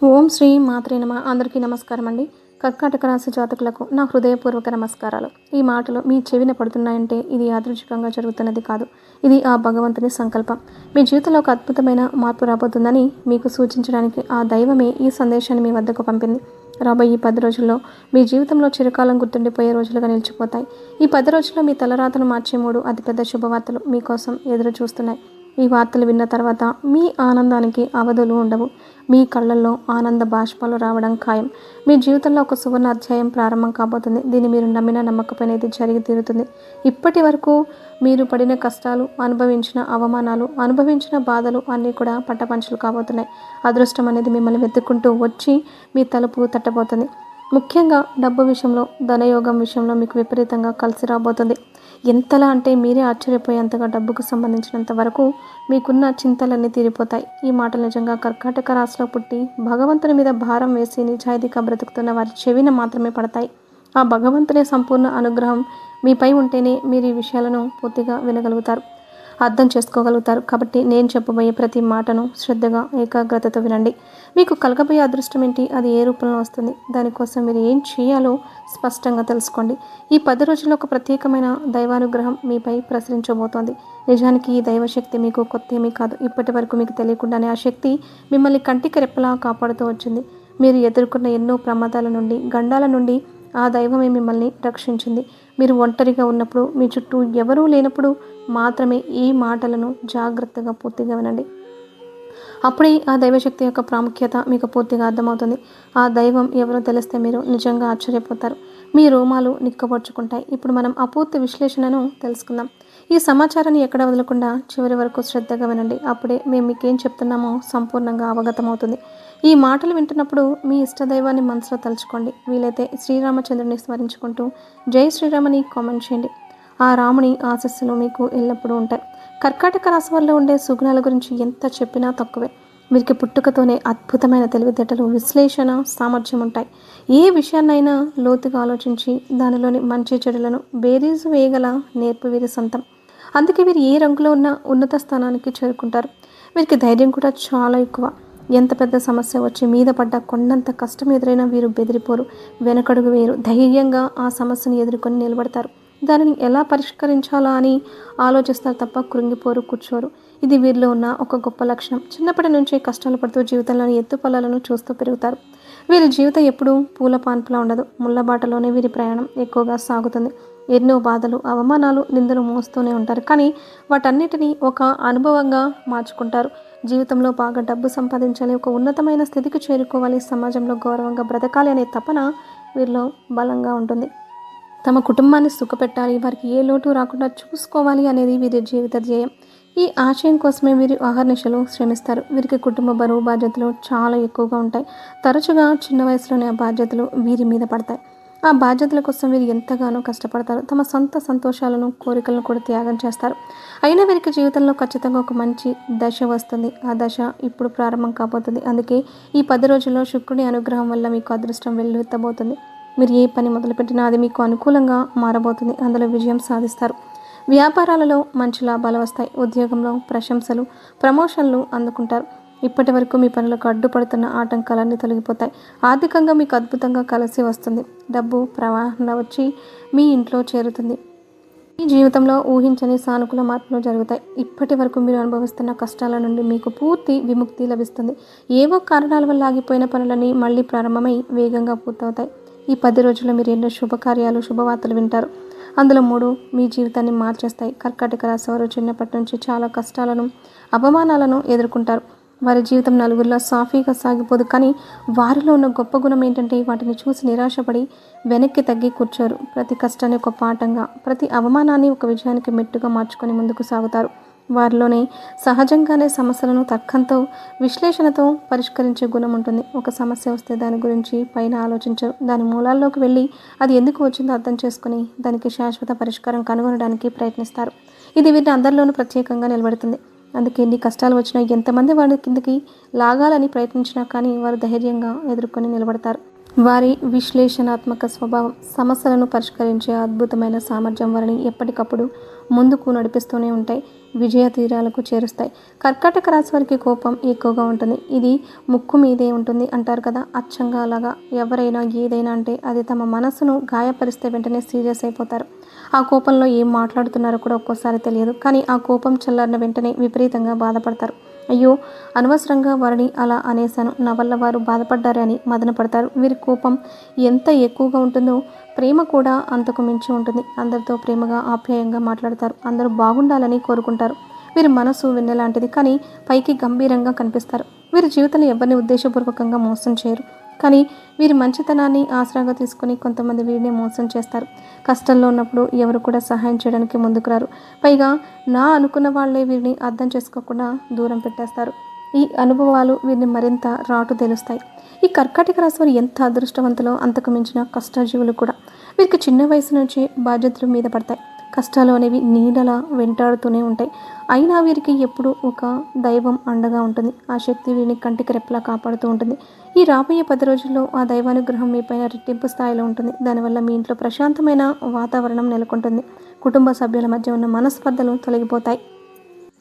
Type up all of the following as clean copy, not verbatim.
ఓం శ్రీ మాత్రే నమ. అందరికీ నమస్కారం అండి. కర్కాటక రాశి జాతకులకు నా హృదయపూర్వక నమస్కారాలు. ఈ మాటలు మీ చెవిన పడుతున్నాయంటే ఇది యాదృచ్ఛికంగా జరుగుతున్నది కాదు. ఇది ఆ భగవంతుని సంకల్పం. మీ జీవితంలో ఒక అద్భుతమైన మార్పు రాబోతుందని మీకు సూచించడానికి ఆ దైవమే ఈ సందేశాన్ని మీ వద్దకు పంపింది. రాబోయే ఈ 10 రోజుల్లో మీ జీవితంలో చిరకాలం గుర్తుండిపోయే రోజులుగా నిలిచిపోతాయి. ఈ 10 రోజుల్లో మీ తలరాతను మార్చే 3 అతిపెద్ద శుభవార్తలు మీకోసం ఎదురు చూస్తున్నాయి. ఈ వార్తలు విన్న తర్వాత మీ ఆనందానికి అవధులు ఉండవు. మీ కళ్ళల్లో ఆనంద బాష్పాలు రావడం ఖాయం. మీ జీవితంలో ఒక సువర్ణ అధ్యాయం ప్రారంభం కాబోతుంది. దీన్ని మీరు నమ్మినా నమ్మకపోయినా ఇది జరిగి తీరుతుంది. ఇప్పటి వరకు మీరు పడిన కష్టాలు, అనుభవించిన అవమానాలు, అనుభవించిన బాధలు అన్నీ కూడా పట్టపంచులు కాబోతున్నాయి. అదృష్టం అనేది మిమ్మల్ని వెతుక్కుంటూ వచ్చి మీ తలుపు తట్టబోతుంది. ముఖ్యంగా డబ్బు విషయంలో, ధనయోగం విషయంలో మీకు విపరీతంగా కలిసి రాబోతుంది. ఎంతలా అంటే మీరే ఆశ్చర్యపోయేంతగా డబ్బుకు సంబంధించినంత వరకు మీకున్న చింతలన్నీ తీరిపోతాయి. ఈ మాటలు నిజంగా కర్కాటక రాశిలో పుట్టి భగవంతుని మీద భారం వేసి నిజాయితీగా బ్రతుకుతున్న వారి చెవిన మాత్రమే పడతాయి. ఆ భగవంతుని సంపూర్ణ అనుగ్రహం మీపై ఉంటేనే మీరు ఈ విషయాలను పూర్తిగా వినగలుగుతారు, అర్థం చేసుకోగలుగుతారు. కాబట్టి నేను చెప్పబోయే ప్రతి మాటను శ్రద్ధగా, ఏకాగ్రతతో వినండి. మీకు కలగబోయే అదృష్టం ఏంటి, అది ఏ రూపంలో వస్తుంది, దానికోసం మీరు ఏం చేయాలో స్పష్టంగా తెలుసుకోండి. ఈ 10 రోజుల్లో ఒక ప్రత్యేకమైన దైవానుగ్రహం మీపై ప్రసరించబోతోంది. నిజానికి ఈ దైవశక్తి మీకు కొత్త ఏమీ కాదు. ఇప్పటి వరకు మీకు తెలియకుండానే ఆ శక్తి మిమ్మల్ని కంటికి రెప్పలా కాపాడుతూ వచ్చింది. మీరు ఎదుర్కొన్న ఎన్నో ప్రమాదాల నుండి, గండాల నుండి ఆ దైవమే మిమ్మల్ని రక్షించింది. మీరు ఒంటరిగా ఉన్నప్పుడు, మీ చుట్టూ ఎవరూ లేనప్పుడు మాత్రమే ఈ మాటలను జాగ్రత్తగా పూర్తిగా వినండి. అప్పుడే ఆ దైవశక్తి యొక్క ప్రాముఖ్యత మీకు పూర్తిగా అర్థమవుతుంది. ఆ దైవం ఎవరో తెలిస్తే మీరు నిజంగా ఆశ్చర్యపోతారు. మీ రోమాలు నిక్కబొడుచుకుంటాయి. ఇప్పుడు మనం అపూర్తి విశ్లేషణను తెలుసుకుందాం. ఈ సమాచారాన్ని ఎక్కడ వదలకుండా చివరి వరకు శ్రద్ధగా వినండి. అప్పుడే మేము మీకేం చెప్తున్నామో సంపూర్ణంగా అవగతమవుతుంది. ఈ మాటలు వింటున్నప్పుడు మీ ఇష్టదైవాన్ని మనసులో తలుచుకోండి. వీలైతే శ్రీరామచంద్రుని స్మరించుకుంటూ జై శ్రీరామని కామెంట్ చేయండి. ఆ రాముని ఆశస్సులు మీకు ఎల్లప్పుడూ ఉంటాయి. కర్కాటక రాశి వారిలో ఉండే సుగుణాల గురించి ఎంత చెప్పినా తక్కువే. వీరికి పుట్టుకతోనే అద్భుతమైన తెలివితేటలు, విశ్లేషణ సామర్థ్యం ఉంటాయి. ఏ విషయాన్నైనా లోతుగా ఆలోచించి దానిలోని మంచి చెడులను బేరీజు వేయగల నేర్పు వీరి సొంతం. అందుకే వీరు ఏ రంగులో ఉన్న ఉన్నత స్థానానికి చేరుకుంటారు. వీరికి ధైర్యం కూడా చాలా ఎక్కువ. ఎంత పెద్ద సమస్య వచ్చి మీద పడ్డ కొండంత కష్టం ఎదురైనా వీరు బెదిరిపోరు, వెనకడుగు వేయరు. ధైర్యంగా ఆ సమస్యను ఎదుర్కొని నిలబడతారు. దానిని ఎలా పరిష్కరించాలా అని ఆలోచిస్తారు తప్ప కృంగిపోరు, కూర్చోరు. ఇది వీరిలో ఉన్న ఒక గొప్ప లక్షణం. చిన్నప్పటి నుంచే కష్టాలు పడుతూ జీవితంలోని ఎత్తుపల్లాలను చూస్తూ పెరుగుతారు. వీరి జీవితం ఎప్పుడూ పూల పాన్పులా ఉండదు. ముళ్ళబాటలోనే వీరి ప్రయాణం ఎక్కువగా సాగుతుంది. ఎన్నో బాధలు, అవమానాలు, నిందలు మోస్తూనే ఉంటారు. కానీ వాటన్నిటినీ ఒక అనుభవంగా మార్చుకుంటారు. జీవితంలో బాగా డబ్బు సంపాదించాలి, ఒక ఉన్నతమైన స్థితికి చేరుకోవాలి, సమాజంలో గౌరవంగా బ్రతకాలి అనే తపన వీరిలో బలంగా ఉంటుంది. తమ కుటుంబాన్ని సుఖపెట్టాలి, వారికి ఏ లోటు రాకుండా చూసుకోవాలి అనేది వీరి జీవిత ధ్యేయం. ఈ ఆశయం కోసమే వీరు అహర్నిశలు శ్రమిస్తారు. వీరికి కుటుంబ బరువు బాధ్యతలు చాలా ఎక్కువగా ఉంటాయి. తరచుగా చిన్న వయసులోనే ఆ బాధ్యతలు వీరి మీద పడతాయి. ఆ బాధ్యతల కోసం వీరు ఎంతగానో కష్టపడతారు. తమ సొంత సంతోషాలను, కోరికలను కూడా త్యాగం చేస్తారు. అయినా వీరికి జీవితంలో ఖచ్చితంగా ఒక మంచి దశ వస్తుంది. ఆ దశ ఇప్పుడు ప్రారంభం కాబోతుంది. అందుకే ఈ 10 రోజుల్లో శుక్రుడి అనుగ్రహం వల్ల మీకు అదృష్టం వెల్లువెత్తబోతుంది. మీరు ఏ పని మొదలుపెట్టినా అది మీకు అనుకూలంగా మారబోతుంది. అందులో విజయం సాధిస్తారు. వ్యాపారాలలో మంచి లాభాలు వస్తాయి. ఉద్యోగంలో ప్రశంసలు, ప్రమోషన్లు అందుకుంటారు. ఇప్పటి వరకు మీ పనులకు అడ్డుపడుతున్న ఆటంకాలన్నీ తొలగిపోతాయి. ఆర్థికంగా మీకు అద్భుతంగా కలిసి వస్తుంది. డబ్బు ప్రవాహంలో వచ్చి మీ ఇంట్లో చేరుతుంది. మీ జీవితంలో ఊహించని సానుకూల మార్పులు జరుగుతాయి. ఇప్పటి వరకు మీరు అనుభవిస్తున్న కష్టాల నుండి మీకు పూర్తి విముక్తి లభిస్తుంది. ఏవో కారణాల వల్ల ఆగిపోయిన పనులన్నీ మళ్ళీ ప్రారంభమై వేగంగా పూర్తవుతాయి. ఈ 10 రోజుల్లో మీరు ఎన్నో శుభకార్యాలు, శుభవార్తలు వింటారు. అందులో 3 మీ జీవితాన్ని మార్చేస్తాయి. కర్కాటక రాశి వారు చిన్నప్పటి నుంచి చాలా కష్టాలను, అవమానాలను ఎదుర్కొంటారు. వారి జీవితం నలుగురిలో సాఫీగా సాగిపోదు. కానీ వారిలో ఉన్న గొప్ప గుణం ఏంటంటే వాటిని చూసి నిరాశపడి వెనక్కి తగ్గి కూర్చోరు. ప్రతి కష్టాన్ని ఒక పాఠంగా, ప్రతి అవమానాన్ని ఒక విజయానికి మెట్టుగా మార్చుకొని ముందుకు సాగుతారు. వారిలోనే సహజంగానే సమస్యలను తర్కంతో, విశ్లేషణతో పరిష్కరించే గుణం ఉంటుంది. ఒక సమస్య వస్తే దాని గురించి పైన ఆలోచించరు. దాని మూలాల్లోకి వెళ్ళి అది ఎందుకు వచ్చిందో అర్థం చేసుకుని దానికి శాశ్వత పరిష్కారం కనుగొనడానికి ప్రయత్నిస్తారు. ఇది వీరిని అందరిలోనూ ప్రత్యేకంగా నిలబెడుతుంది. అందుకే ఎన్ని కష్టాలు వచ్చినా, ఎంతమంది వారి కిందకి లాగాలని ప్రయత్నించినా కానీ వారు ధైర్యంగా ఎదుర్కొని నిలబడతారు. వారి విశ్లేషణాత్మక స్వభావం, సమస్యలను పరిష్కరించే అద్భుతమైన సామర్థ్యం వారిని ఎప్పటికప్పుడు ముందుకు నడిపిస్తూనే ఉంటాయి. విజయ తీరాలకు చేరుస్తాయి. కర్కాటక రాశి వారికి కోపం ఎక్కువగా ఉంటుంది. ఇది ముక్కు మీదే ఉంటుంది అంటారు కదా, అచ్చంగా అలాగా. ఎవరైనా ఏదైనా అంటే అది తమ మనసును గాయపరిస్తే వెంటనే సీరియస్ అయిపోతారు. ఆ కోపంలో ఏం మాట్లాడుతున్నారో కూడా ఒక్కోసారి తెలియదు. కానీ ఆ కోపం చల్లారిన వెంటనే విపరీతంగా బాధపడతారు. అయ్యో, అనవసరంగా వారిని అలా అనేశాను, నా వల్ల వారు బాధపడ్డారే అని మదన పడతారు. వీరి కోపం ఎంత ఎక్కువగా ఉంటుందో ప్రేమ కూడా అంతకు మించి ఉంటుంది. అందరితో ప్రేమగా ఆప్యాయంగా మాట్లాడతారు. అందరూ బాగుండాలని కోరుకుంటారు. వీరి మనసు వెన్నెలాంటిది, కానీ పైకి గంభీరంగా కనిపిస్తారు. వీరి జీవితంలో ఎవరిని ఉద్దేశపూర్వకంగా మోసం చేయరు. కానీ వీరి మంచితనాన్ని ఆసరాగా తీసుకొని కొంతమంది వీరిని మోసం చేస్తారు. కష్టంలో ఉన్నప్పుడు ఎవరు కూడా సహాయం చేయడానికి ముందుకు రారు. పైగా నా అనుకున్న వాళ్ళే వీరిని అర్థం చేసుకోకుండా దూరం పెట్టేస్తారు. ఈ అనుభవాలు వీరిని మరింత రాటు తెలుస్తాయి. ఈ కర్కాటక రాశి వారు ఎంత అదృష్టవంతులో అంతకు మించిన కష్టజీవులు కూడా. వీరికి చిన్న వయసు నుంచి బాధ్యతలు మీద పడతాయి. కష్టాలు అనేవి నీడలా వెంటాడుతూనే ఉంటాయి. అయినా వీరికి ఎప్పుడూ ఒక దైవం అండగా ఉంటుంది. ఆ శక్తి వీరిని కంటికి రెప్పలా కాపాడుతూ ఉంటుంది. ఈ రాబోయే 10 రోజుల్లో ఆ దైవానుగ్రహం మీ పైన రెట్టింపు స్థాయిలో ఉంటుంది. దానివల్ల మీ ఇంట్లో ప్రశాంతమైన వాతావరణం నెలకొంటుంది. కుటుంబ సభ్యుల మధ్య ఉన్న మనస్పర్ధలు తొలగిపోతాయి.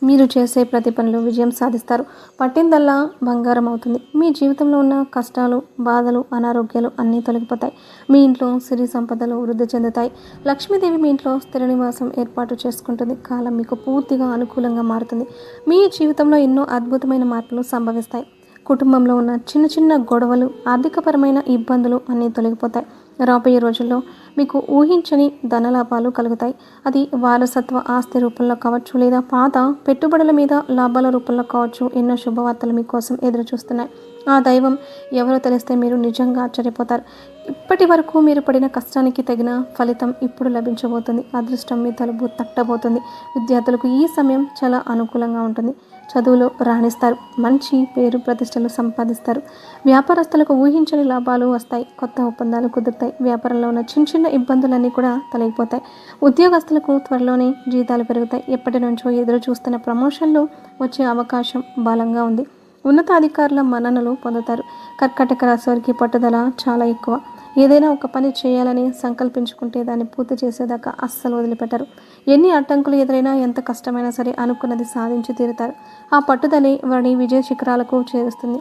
మీరు చేసే ప్రతి పనిలో విజయం సాధిస్తారు. పట్టిందల్లా బంగారం అవుతుంది. మీ జీవితంలో ఉన్న కష్టాలు, బాధలు, అనారోగ్యాలు అన్నీ తొలగిపోతాయి. మీ ఇంట్లో సిరి సంపదలు వృద్ధి చెందుతాయి. లక్ష్మీదేవి మీ ఇంట్లో స్థిర నివాసం ఏర్పాటు చేసుకుంటుంది. కాలం మీకు పూర్తిగా అనుకూలంగా మారుతుంది. మీ జీవితంలో ఎన్నో అద్భుతమైన మార్పులు సంభవిస్తాయి. కుటుంబంలో ఉన్న చిన్న చిన్న గొడవలు, ఆర్థికపరమైన ఇబ్బందులు అన్నీ తొలగిపోతాయి. రాబోయే రోజుల్లో మీకు ఊహించని ధనలాభాలు కలుగుతాయి. అది వారసత్వ ఆస్తి రూపంలో కావచ్చు, లేదా పాత పెట్టుబడుల మీద లాభాల రూపంలో కావచ్చు. ఎన్నో శుభవార్తలు మీకోసం ఎదురు చూస్తున్నాయి. ఆ దైవం ఎవరో తెలిస్తే మీరు నిజంగా ఆశ్చర్యపోతారు. ఇప్పటి వరకు మీరు పడిన కష్టానికి తగిన ఫలితం ఇప్పుడు లభించబోతుంది. అదృష్టం మీ తలుపు తట్టబోతుంది. విద్యార్థులకు ఈ సమయం చాలా అనుకూలంగా ఉంటుంది. చదువులో రాణిస్తారు. మంచి పేరు ప్రతిష్టలు సంపాదిస్తారు. వ్యాపారస్తులకు ఊహించని లాభాలు వస్తాయి. కొత్త ఒప్పందాలు కుదురుతాయి. వ్యాపారంలో ఉన్న చిన్న చిన్న ఇబ్బందులన్నీ కూడా తొలగిపోతాయి. ఉద్యోగస్తులకు త్వరలోనే జీతాలు పెరుగుతాయి. ఎప్పటి నుంచో ఎదురు చూస్తున్న ప్రమోషన్లు వచ్చే అవకాశం బలంగా ఉంది. ఉన్నతాధికారుల మన్ననలు పొందుతారు. కర్కాటక రాశి వారికి పట్టుదల చాలా ఎక్కువ. ఏదైనా ఒక పని చేయాలని సంకల్పించుకుంటే దాన్ని పూర్తి చేసేదాకా అస్సలు వదిలిపెట్టరు. ఎన్ని అడ్డంకులు ఎదురైనా, ఎంత కష్టమైనా సరే అనుకున్నది సాధించి తీరుతారు. ఆ పట్టుదలే వారిని విజయ శిఖరాలకు చేరుస్తుంది.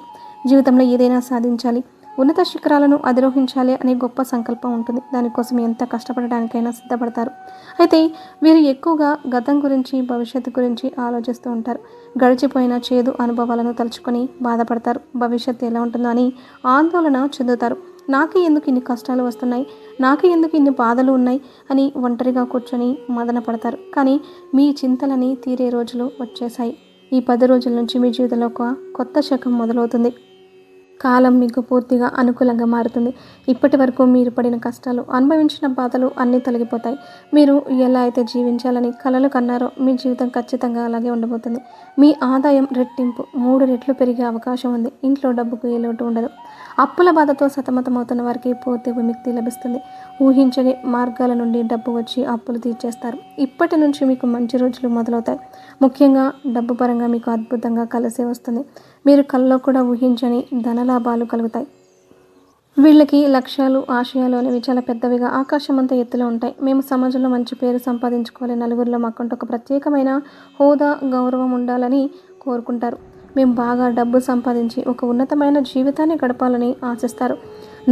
జీవితంలో ఏదైనా సాధించాలి, ఉన్నత శిఖరాలను అధిరోహించాలి అనే గొప్ప సంకల్పం ఉంటుంది. దానికోసం ఎంత కష్టపడడానికైనా సిద్ధపడతారు. అయితే వీరు ఎక్కువగా గతం గురించి, భవిష్యత్తు గురించి ఆలోచిస్తూ ఉంటారు. గడిచిపోయిన చేదు అనుభవాలను తలుచుకొని బాధపడతారు. భవిష్యత్తు ఎలా ఉంటుందో అని ఆందోళన చెందుతారు. నాకే ఎందుకు ఇన్ని కష్టాలు వస్తున్నాయి, నాకే ఎందుకు ఇన్ని బాధలు ఉన్నాయి అని ఒంటరిగా కూర్చొని మదన పడతారు. కానీ మీ చింతలని తీరే రోజులు వచ్చేసాయి. ఈ 10 రోజుల నుంచి మీ జీవితంలో ఒక కొత్త శకం మొదలవుతుంది. కాలం మీకు పూర్తిగా అనుకూలంగా మారుతుంది. ఇప్పటి వరకు మీరు పడిన కష్టాలు, అనుభవించిన బాధలు అన్నీ తొలగిపోతాయి. మీరు ఎలా అయితే జీవించాలని కలలు కన్నారో మీ జీవితం ఖచ్చితంగా అలాగే ఉండబోతుంది. మీ ఆదాయం రెట్టింపు 3 రెట్లు పెరిగే అవకాశం ఉంది. ఇంట్లో డబ్బుకు ఏ లోటు ఉండదు. అప్పుల బాధతో సతమతమవుతున్న వారికి పూర్తి విముక్తి లభిస్తుంది. ఊహించని మార్గాల నుండి డబ్బు వచ్చి అప్పులు తీర్చేస్తారు. ఇప్పటి నుంచి మీకు మంచి రోజులు మొదలవుతాయి. ముఖ్యంగా డబ్బు పరంగా మీకు అద్భుతంగా కలిసి వస్తుంది. మీరు కల్లో కూడా ఊహించని ధనలాభాలు కలుగుతాయి. వీళ్ళకి లక్ష్యాలు, ఆశయాలు అనేవి చాలా పెద్దవిగా ఆకాశమంత ఎత్తులో ఉంటాయి. మేము సమాజంలో మంచి పేరు సంపాదించుకోవాలి, నలుగురిలో మాకంటూ ఒక ప్రత్యేకమైన హోదా, గౌరవం ఉండాలని కోరుకుంటారు. మేము బాగా డబ్బు సంపాదించి ఒక ఉన్నతమైన జీవితాన్ని గడపాలని ఆశిస్తారు.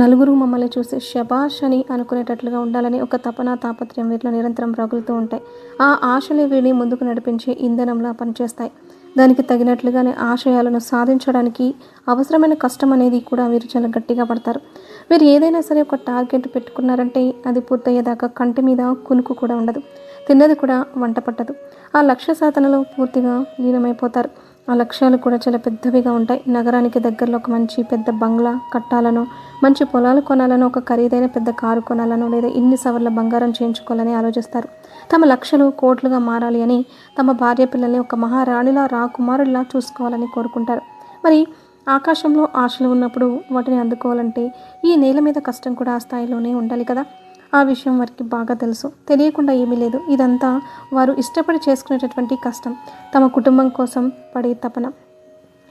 నలుగురు మమ్మల్ని చూసి శబాష్ అని అనుకునేటట్లుగా ఉండాలని ఒక తపన, తాపత్రయం వీరిలో నిరంతరం రగులుతూ ఉంటాయి. ఆ ఆశలే వీరిని ముందుకు నడిపించే ఇంధనంలా పనిచేస్తాయి. దానికి తగినట్లుగానే ఆశయాలను సాధించడానికి అవసరమైన కష్టం అనేది కూడా వీరు చాలా గట్టిగా పడతారు. వీరు ఏదైనా సరే ఒక టార్గెట్ పెట్టుకున్నారంటే అది పూర్తయ్యేదాకా కంటి మీద కునుకు కూడా ఉండదు. తిన్నది కూడా వంట పట్టదు. ఆ లక్ష్య సాధనలో పూర్తిగా లీనమైపోతారు. ఆ లక్ష్యాలు కూడా చాలా పెద్దవిగా ఉంటాయి. నగరానికి దగ్గరలో ఒక మంచి పెద్ద బంగ్లా కట్టాలను, మంచి పొలాలు కొనాలను, ఒక ఖరీదైన పెద్ద కారు కొనాలను, లేదా ఇన్ని సవర్ల బంగారం చేయించుకోవాలని ఆలోచిస్తారు. తమ లక్ష్యాలు కోట్లుగా మారాలి అని, తమ భార్య పిల్లల్ని ఒక మహారాణిలా, రాకుమారుడిలా చూసుకోవాలని కోరుకుంటారు. మరి ఆకాశంలో ఆశలు ఉన్నప్పుడు వాటిని అందుకోవాలంటే ఈ నేల మీద కష్టం కూడా ఆ స్థాయిలోనే ఉండాలి కదా. ఆ విషయం వారికి బాగా తెలుసు. తెలియకుండా ఏమీ లేదు. ఇదంతా వారు ఇష్టపడి చేసుకునేటటువంటి కష్టం, తమ కుటుంబం కోసం పడే తపన.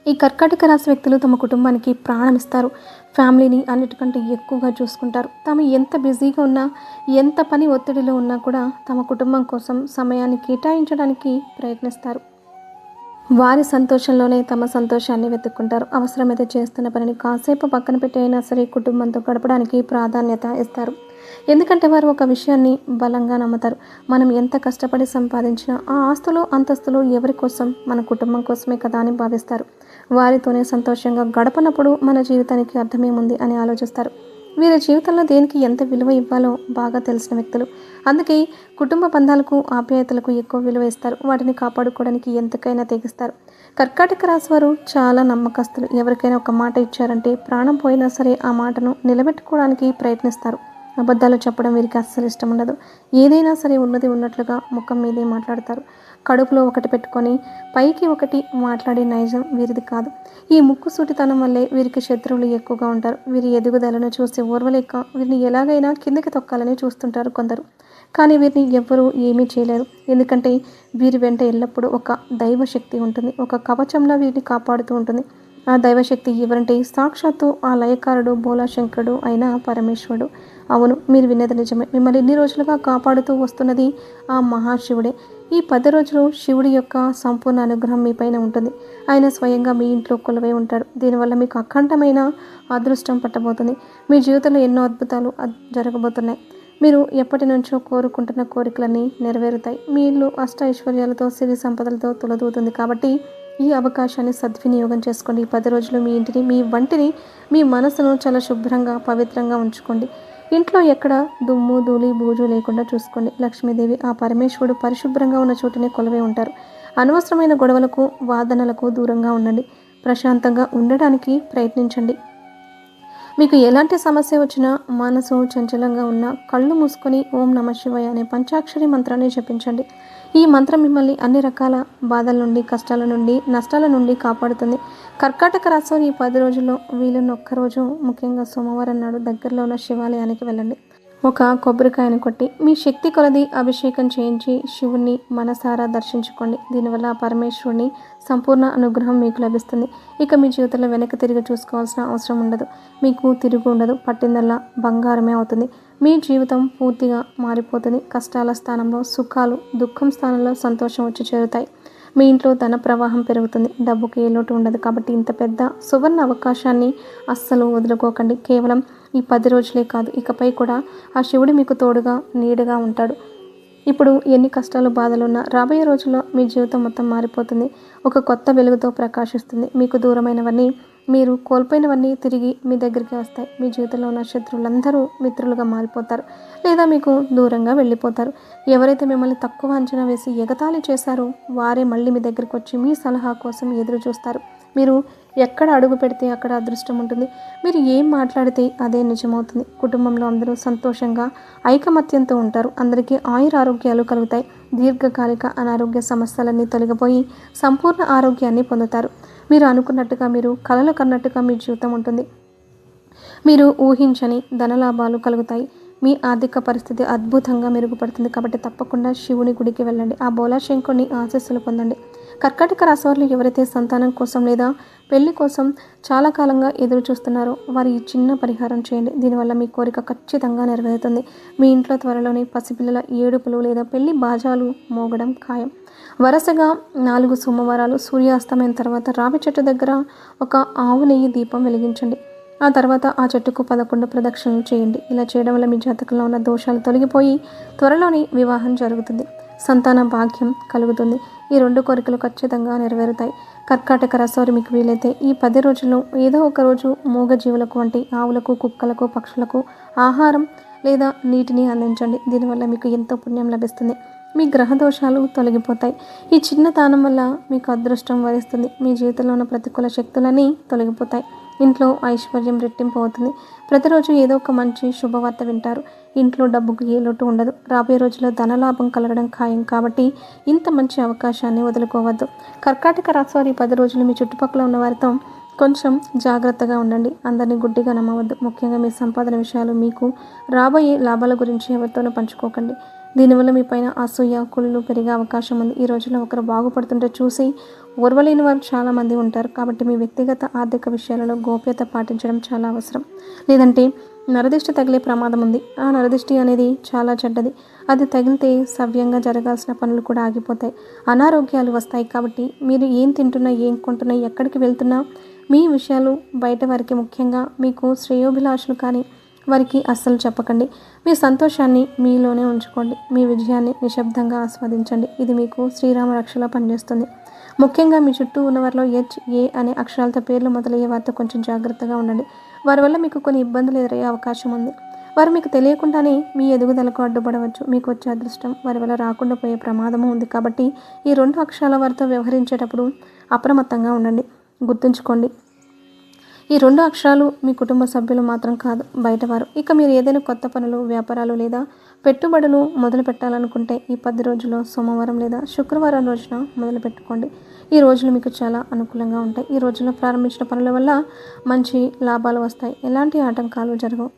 ఈ కర్కాటక రాశి వ్యక్తులు తమ కుటుంబానికి ప్రాణం ఇస్తారు. ఫ్యామిలీని అన్నిటికంటే ఎక్కువగా చూసుకుంటారు. తాము ఎంత బిజీగా ఉన్నా, ఎంత పని ఒత్తిడిలో ఉన్నా కూడా తమ కుటుంబం కోసం సమయాన్ని కేటాయించడానికి ప్రయత్నిస్తారు. వారి సంతోషంలోనే తమ సంతోషాన్ని వెతుక్కుంటారు. అవసరమైతే చేస్తున్న పనిని కాసేపు పక్కన పెట్టి అయినా సరే కుటుంబంతో గడపడానికి ప్రాధాన్యత ఇస్తారు. ఎందుకంటే వారు ఒక విషయాన్ని బలంగా నమ్ముతారు. మనం ఎంత కష్టపడి సంపాదించినా ఆ ఆస్తులు అంతస్తులు ఎవరి కోసం? మన కుటుంబం కోసమే కదా అని భావిస్తారు. వారితోనే సంతోషంగా గడపనప్పుడు మన జీవితానికి అర్థమేముంది అని ఆలోచిస్తారు. వీరి జీవితంలో దేనికి ఎంత విలువ ఇవ్వాలో బాగా తెలిసిన వ్యక్తులు. అందుకే కుటుంబ బంధాలకు ఆప్యాయతలకు ఎక్కువ విలువ ఇస్తారు. వాటిని కాపాడుకోవడానికి ఎంతకైనా తెగిస్తారు. కర్కాటక రాశి వారు చాలా నమ్మకస్తులు. ఎవరికైనా ఒక మాట ఇచ్చారంటే ప్రాణం పోయినా సరే ఆ మాటను నిలబెట్టుకోవడానికి ప్రయత్నిస్తారు. అబద్ధాలు చెప్పడం వీరికి అస్సలు ఇష్టం ఉండదు. ఏదైనా సరే ఉన్నది ఉన్నట్లుగా ముఖం మీదే మాట్లాడతారు. కడుపులో ఒకటి పెట్టుకొని పైకి ఒకటి మాట్లాడే నైజం వీరిది కాదు. ఈ ముక్కుసూటితనం వల్లే వీరికి శత్రువులు ఎక్కువగా ఉంటారు. వీరి ఎదుగుదలను చూసి ఓర్వలేక వీరిని ఎలాగైనా కిందకి తొక్కాలని చూస్తుంటారు కొందరు. కానీ వీరిని ఎవ్వరూ ఏమీ చేయలేరు. ఎందుకంటే వీరి వెంట ఎల్లప్పుడూ ఒక దైవశక్తి ఉంటుంది. ఒక కవచంలా వీరిని కాపాడుతూ ఉంటుంది. ఆ దైవశక్తి ఎవరంటే సాక్షాత్తు ఆ లయకారుడు బోలాశంకరుడు అయిన పరమేశ్వరుడు. అవును, మీరు విన్నది నిజమే. మిమ్మల్ని ఇన్ని రోజులుగా కాపాడుతూ వస్తున్నది ఆ మహాశివుడే. ఈ 10 రోజులు శివుడి యొక్క సంపూర్ణ అనుగ్రహం మీ పైన ఉంటుంది. ఆయన స్వయంగా మీ ఇంట్లో కొలువై ఉంటాడు. దీనివల్ల మీకు అఖండమైన అదృష్టం పట్టబోతుంది. మీ జీవితంలో ఎన్నో అద్భుతాలు జరగబోతున్నాయి. మీరు ఎప్పటి నుంచో కోరుకుంటున్న కోరికలన్నీ నెరవేరుతాయి. మీ ఇల్లు అష్ట ఐశ్వర్యాలతో సిరి సంపదలతో తులదూతుంది. కాబట్టి ఈ అవకాశాన్ని సద్వినియోగం చేసుకోండి. ఈ 10 రోజులు మీ ఇంటిని, మీ వంటిని, మీ మనసును చాలా శుభ్రంగా పవిత్రంగా ఉంచుకోండి. ఇంట్లో ఎక్కడ దుమ్ము ధూళి బూజు లేకుండా చూసుకోండి. లక్ష్మీదేవి ఆ పరమేశ్వరుడు పరిశుభ్రంగా ఉన్న చోటునే కొలువై ఉంటారు. అనవసరమైన గొడవలకు వాదనలకు దూరంగా ఉండండి. ప్రశాంతంగా ఉండడానికి ప్రయత్నించండి. మీకు ఎలాంటి సమస్య వచ్చినా, మనసు చంచలంగా ఉన్నా కళ్ళు మూసుకొని ఓం నమ శివాయ అనే పంచాక్షరి మంత్రాన్ని జపించండి. ఈ మంత్రం మిమ్మల్ని అన్ని రకాల బాధల నుండి, కష్టాల నుండి, నష్టాల నుండి కాపాడుతుంది. కర్కాటక రాశి ఈ 10 రోజుల్లో వీలున్న ఒక్కరోజు, ముఖ్యంగా సోమవారం నాడు దగ్గరలో ఉన్న శివాలయానికి వెళ్ళండి. ఒక కొబ్బరికాయను కొట్టి మీ శక్తి కొలది అభిషేకం చేయించి శివుణ్ణి మనసారా దర్శించుకోండి. దీనివల్ల పరమేశ్వరుని సంపూర్ణ అనుగ్రహం మీకు లభిస్తుంది. ఇక మీ జీవితంలో వెనక్కి తిరిగి చూసుకోవాల్సిన అవసరం ఉండదు. మీకు తిరుగు ఉండదు. పట్టిందల్లా బంగారమే అవుతుంది. మీ జీవితం పూర్తిగా మారిపోతుంది. కష్టాల స్థానంలో సుఖాలు, దుఃఖం స్థానంలో సంతోషం వచ్చి చేరుతాయి. మీ ఇంట్లో ధన ప్రవాహం పెరుగుతుంది. డబ్బుకి ఏ లోటు ఉండదు. కాబట్టి ఇంత పెద్ద సువర్ణ అవకాశాన్ని అస్సలు వదులుకోకండి. కేవలం ఈ 10 రోజులే కాదు, ఇకపై కూడా ఆ శివుడు మీకు తోడుగా నీడగా ఉంటాడు. ఇప్పుడు ఎన్ని కష్టాలు బాధలు ఉన్నా రాబోయే రోజుల్లో మీ జీవితం మొత్తం మారిపోతుంది. ఒక కొత్త వెలుగుతో ప్రకాశిస్తుంది. మీకు దూరమైనవన్నీ, మీరు కోల్పోయినవన్నీ తిరిగి మీ దగ్గరికి వస్తాయి. మీ జీవితంలో ఉన్న శత్రువులందరూ మిత్రులుగా మారిపోతారు, లేదా మీకు దూరంగా వెళ్ళిపోతారు. ఎవరైతే మిమ్మల్ని తక్కువ అంచనా వేసి ఎగతాళి చేశారో వారే మళ్ళీ మీ దగ్గరికి వచ్చి మీ సలహా కోసం ఎదురు చూస్తారు. మీరు ఎక్కడ అడుగు పెడితే అక్కడ అదృష్టం ఉంటుంది. మీరు ఏం మాట్లాడితే అదే నిజమవుతుంది. కుటుంబంలో అందరూ సంతోషంగా ఐకమత్యంతో ఉంటారు. అందరికీ ఆయురారోగ్యాలు కలుగుతాయి. దీర్ఘకాలిక అనారోగ్య సమస్యలన్నీ తొలగిపోయి సంపూర్ణ ఆరోగ్యాన్ని పొందుతారు. మీరు అనుకున్నట్టుగా, మీరు కలలు కన్నట్టుగా మీ జీవితం ఉంటుంది. మీరు ఊహించని ధనలాభాలు కలుగుతాయి. మీ ఆర్థిక పరిస్థితి అద్భుతంగా మెరుగుపడుతుంది. కాబట్టి తప్పకుండా శివుని గుడికి వెళ్ళండి. ఆ బోలాశంకరుని ఆశీస్సులు పొందండి. కర్కాటక రాశి వారు ఎవరైతే సంతానం కోసం లేదా పెళ్లి కోసం చాలా కాలంగా ఎదురు చూస్తున్నారో వారు ఈ చిన్న పరిహారం చేయండి. దీనివల్ల మీ కోరిక ఖచ్చితంగా నెరవేరుతుంది. మీ ఇంట్లో త్వరలోనే పసిపిల్లల ఏడుపులు లేదా పెళ్లి బాజాలు మోగడం ఖాయం. వరుసగా 4 సోమవారాలు సూర్యాస్తమైన తర్వాత రావి చెట్టు దగ్గర ఒక ఆవు నెయ్యి దీపం వెలిగించండి. ఆ తర్వాత ఆ చెట్టుకు 11 ప్రదక్షిణలు చేయండి. ఇలా చేయడం వల్ల మీ జాతకంలో ఉన్న దోషాలు తొలగిపోయి త్వరలోనే వివాహం జరుగుతుంది. సంతాన భాగ్యం కలుగుతుంది. ఈ 2 కోరికలు ఖచ్చితంగా నెరవేరుతాయి. కర్కాటక రాశి వారు మీకు వీలైతే ఈ 10 రోజుల్లో ఏదో ఒక రోజు మూగజీవులకు వంటి ఆవులకు, కుక్కలకు, పక్షులకు ఆహారం లేదా నీటిని అందించండి. దీనివల్ల మీకు ఎంతో పుణ్యం లభిస్తుంది. మీ గ్రహ దోషాలు తొలగిపోతాయి. ఈ చిన్న దానం వల్ల మీకు అదృష్టం వరిస్తుంది. మీ జీవితంలో ఉన్న ప్రతికూల శక్తులన్నీ తొలగిపోతాయి. ఇంట్లో ఐశ్వర్యం రెట్టింపు అవుతుంది. ప్రతిరోజు ఏదో ఒక మంచి శుభవార్త వింటారు. ఇంట్లో డబ్బుకు ఏ లోటు ఉండదు. రాబోయే రోజుల్లో ధనలాభం కలగడం ఖాయం. కాబట్టి ఇంత మంచి అవకాశాన్ని వదులుకోవద్దు. కర్కాటక రాశి వారి 10 రోజులు మీ చుట్టుపక్కల ఉన్న వారితో కొంచెం జాగ్రత్తగా ఉండండి. అందరినీ గుడ్డిగా నమ్మవద్దు. ముఖ్యంగా మీ సంపాదన విషయాలు, మీకు రాబోయే లాభాల గురించి ఎవరితోనూ పంచుకోకండి. దీనివల్ల మీ పైన అసూయ కుళ్ళు పెరిగే అవకాశం ఉంది. ఈ రోజుల్లో ఒకరు బాగుపడుతుంటే చూసి ఓర్వలేని వారు చాలామంది ఉంటారు. కాబట్టి మీ వ్యక్తిగత ఆర్థిక విషయాలలో గోప్యత పాటించడం చాలా అవసరం. లేదంటే నరదిష్టి తగిలే ప్రమాదం ఉంది. ఆ నరదిష్టి అనేది చాలా చెడ్డది. అది తగిలితే సవ్యంగా జరగాల్సిన పనులు కూడా ఆగిపోతాయి, అనారోగ్యాలు వస్తాయి. కాబట్టి మీరు ఏం తింటున్నా, ఏం కొంటున్నా, ఎక్కడికి వెళ్తున్నా మీ విషయాలు బయట వారికి, ముఖ్యంగా మీకు శ్రేయోభిలాషులు కానీ వారికి అస్సలు చెప్పకండి. మీ సంతోషాన్ని మీలోనే ఉంచుకోండి. మీ విజయాన్ని నిశ్శబ్దంగా ఆస్వాదించండి. ఇది మీకు శ్రీరామ రక్షలా పనిచేస్తుంది. ముఖ్యంగా మీ చుట్టూ ఉన్నవారిలో హెచ్, ఏ అనే అక్షరాలతో పేర్లు మొదలయ్యే వారితో కొంచెం జాగ్రత్తగా ఉండండి. వారి వల్ల మీకు కొన్ని ఇబ్బందులు ఎదురయ్యే అవకాశం ఉంది. వారు మీకు తెలియకుండానే మీ ఎదుగుదలకు అడ్డుపడవచ్చు. మీకు వచ్చే అదృష్టం వారి వల్ల రాకుండా పోయే ప్రమాదము ఉంది. కాబట్టి ఈ 2 అక్షరాల వారితో వ్యవహరించేటప్పుడు అప్రమత్తంగా ఉండండి. గుర్తుంచుకోండి, ఈ 2 అక్షరాలు మీ కుటుంబ సభ్యులు మాత్రం కాదు, బయటవారు. ఇక మీరు ఏదైనా కొత్త పనులు, వ్యాపారాలు లేదా పెట్టుబడులు మొదలు పెట్టాలనుకుంటే ఈ 10 రోజుల్లో సోమవారం లేదా శుక్రవారం రోజున మొదలు పెట్టుకోండి. ఈ రోజులు మీకు చాలా అనుకూలంగా ఉంటాయి. ఈ రోజుల్లో ప్రారంభించిన పనుల వల్ల మంచి లాభాలు వస్తాయి. ఎలాంటి ఆటంకాలు జరగవు.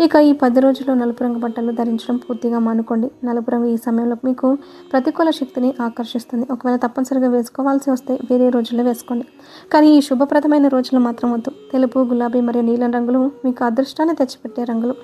ఇక ఈ 10 రోజుల్లో నలుపు రంగు బట్టలు ధరించడం పూర్తిగా మానుకోండి. నలుపు రంగు ఈ సమయంలో మీకు ప్రతికూల శక్తిని ఆకర్షిస్తుంది. ఒకవేళ తప్పనిసరిగా వేసుకోవాల్సి వస్తే వేరే రోజుల్లో వేసుకోండి. కానీ ఈ శుభప్రదమైన రోజులు మాత్రం వద్దు. తెలుపు, గులాబీ మరియు నీలం రంగులు మీకు అదృష్టాన్ని తెచ్చిపెట్టే రంగులు.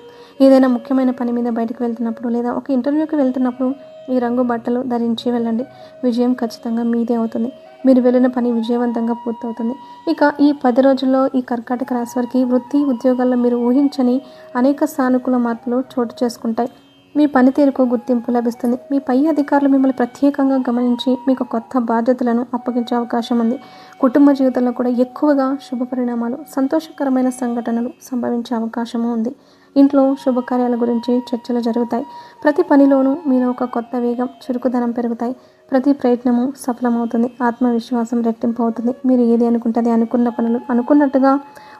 ఏదైనా ముఖ్యమైన పని మీద బయటకు వెళ్తున్నప్పుడు లేదా ఒక ఇంటర్వ్యూకి వెళ్తున్నప్పుడు ఈ రంగు బట్టలు ధరించి వెళ్ళండి. విజయం ఖచ్చితంగా మీదే అవుతుంది. మీరు వెళ్ళిన పని విజయవంతంగా పూర్తవుతుంది. ఇక ఈ 10 రోజుల్లో ఈ కర్కాటక రాశి వారికి వృత్తి, ఉద్యోగాల్లో మీరు ఊహించని అనేక సానుకూల మార్పులు చోటు చేసుకుంటాయి. మీ పనితీరుకు గుర్తింపు లభిస్తుంది. మీ పై అధికారులు మిమ్మల్ని ప్రత్యేకంగా గమనించి మీకు కొత్త బాధ్యతలను అప్పగించే అవకాశం ఉంది. కుటుంబ జీవితంలో కూడా ఎక్కువగా శుభ పరిణామాలు, సంతోషకరమైన సంఘటనలు సంభవించే అవకాశము ఉంది. ఇంట్లో శుభకార్యాల గురించి చర్చలు జరుగుతాయి. ప్రతి పనిలోనూ మీలో ఒక కొత్త వేగం, చురుకుదనం పెరుగుతాయి. ప్రతి ప్రయత్నము సఫలమవుతుంది. ఆత్మవిశ్వాసం రెట్టింపు అవుతుంది. మీరు ఏది అనుకుంటే అది అనుకున్న పనులు అనుకున్నట్టుగా,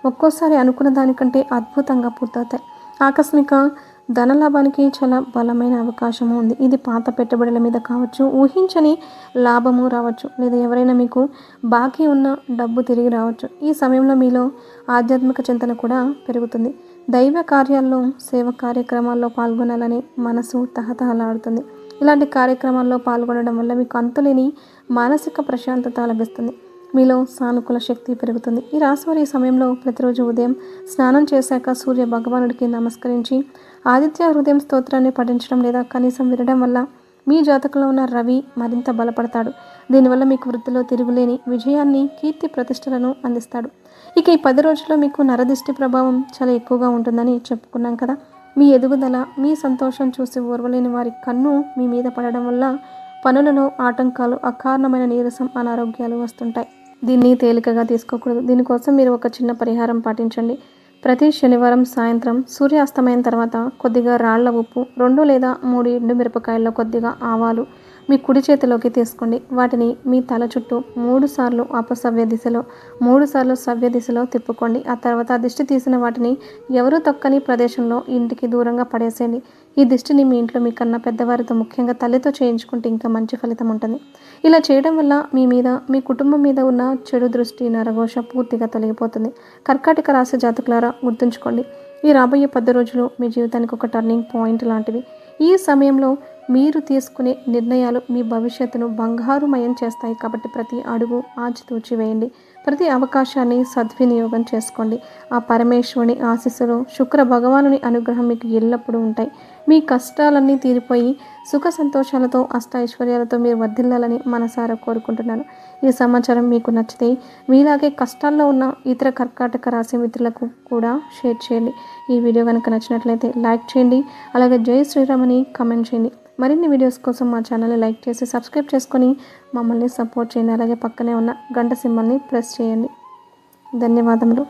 ఒక్కోసారి అనుకున్న దానికంటే అద్భుతంగా పూర్తవుతాయి. ఆకస్మిక ధనలాభానికి చాలా బలమైన అవకాశము ఉంది. ఇది పాత పెట్టుబడుల మీద కావచ్చు, ఊహించని లాభము రావచ్చు, లేదా ఎవరైనా మీకు బాకీ ఉన్న డబ్బు తిరిగి రావచ్చు. ఈ సమయంలో మీలో ఆధ్యాత్మిక చింతన కూడా పెరుగుతుంది. దైవ కార్యాల్లో, సేవ కార్యక్రమాల్లో పాల్గొనాలని మనసు తహతహలాడుతుంది. ఇలాంటి కార్యక్రమాల్లో పాల్గొనడం వల్ల మీకు అంతులేని మానసిక ప్రశాంతత లభిస్తుంది. మీలో సానుకూల శక్తి పెరుగుతుంది. ఈ రాశివారి ఈ సమయంలో ప్రతిరోజు ఉదయం స్నానం చేశాక సూర్య భగవానుడికి నమస్కరించి ఆదిత్య హృదయం స్తోత్రాన్ని పఠించడం లేదా కనీసం వినడం వల్ల మీ జాతకంలో ఉన్న రవి మరింత బలపడతాడు. దీనివల్ల మీకు వృత్తిలో తిరుగులేని విజయాన్ని, కీర్తి ప్రతిష్టలను అందిస్తాడు. ఇక ఈ 10 రోజుల్లో మీకు నరదిష్టి ప్రభావం చాలా ఎక్కువగా ఉంటుందని చెప్పుకున్నాం కదా. మీ ఎదుగుదల, మీ సంతోషం చూసి ఓర్వలేని వారి కన్ను మీ మీద పడడం వల్ల పనులలో ఆటంకాలు, అకారణమైన నీరసం, అనారోగ్యాలు వస్తుంటాయి. దీన్ని తేలికగా తీసుకోకూడదు. దీనికోసం మీరు ఒక చిన్న పరిహారం పాటించండి. ప్రతి శనివారం సాయంత్రం సూర్యాస్తమయం తర్వాత కొద్దిగా రాళ్ల ఉప్పు, 2 లేదా 3 ఎండు మిరపకాయల్లో కొద్దిగా ఆవాలు మీ కుడి చేతిలోకి తీసుకోండి. వాటిని మీ తల చుట్టూ 3 సార్లు అపసవ్య దిశలో, 3 సార్లు సవ్య దిశలో తిప్పుకోండి. ఆ తర్వాత దిష్టి తీసిన వాటిని ఎవరూ తొక్కని ప్రదేశంలో ఇంటికి దూరంగా పడేసేయండి. ఈ దిష్టిని మీ ఇంట్లో మీ కన్నా పెద్దవారితో, ముఖ్యంగా తల్లితో చేయించుకుంటే ఇంకా మంచి ఫలితం ఉంటుంది. ఇలా చేయడం వల్ల మీ మీద, మీ కుటుంబం మీద ఉన్న చెడు దృష్టి, నరఘోష పూర్తిగా తొలగిపోతుంది. కర్కాటక రాశి జాతకులారా, గుర్తుంచుకోండి, ఈ రాబోయే 10 రోజులు మీ జీవితానికి ఒక టర్నింగ్ పాయింట్ లాంటివి. ఈ సమయంలో మీరు తీసుకునే నిర్ణయాలు మీ భవిష్యత్తును బంగారుమయం చేస్తాయి. కాబట్టి ప్రతి అడుగు ఆచితూచి వేయండి. ప్రతి అవకాశాన్ని సద్వినియోగం చేసుకోండి. ఆ పరమేశ్వరుని ఆశీస్సులు, శుక్ర భగవానుని అనుగ్రహం మీకు ఎల్లప్పుడూ ఉంటాయి. మీ కష్టాలన్నీ తీరిపోయి సుఖ సంతోషాలతో, అష్టైశ్వర్యాలతో మీరు వర్ధిల్లాలని మనసారా కోరుకుంటున్నాను. ఈ సమాచారం మీకు నచ్చితే మీలాగే కష్టాల్లో ఉన్న ఇతర కర్కాటక రాశి మిత్రులకు కూడా షేర్ చేయండి. ఈ వీడియో కనుక నచ్చినట్లయితే లైక్ చేయండి. అలాగే జై శ్రీరామ్ అని కమెంట్ చేయండి. మరిన్ని వీడియోస్ కోసం మా ఛానల్ని లైక్ చేసి సబ్స్క్రైబ్ చేసుకొని మమ్మల్ని సపోర్ట్ చేయండి. అలాగే పక్కనే ఉన్న గంట సింబల్ని ప్రెస్ చేయండి. ధన్యవాదములు.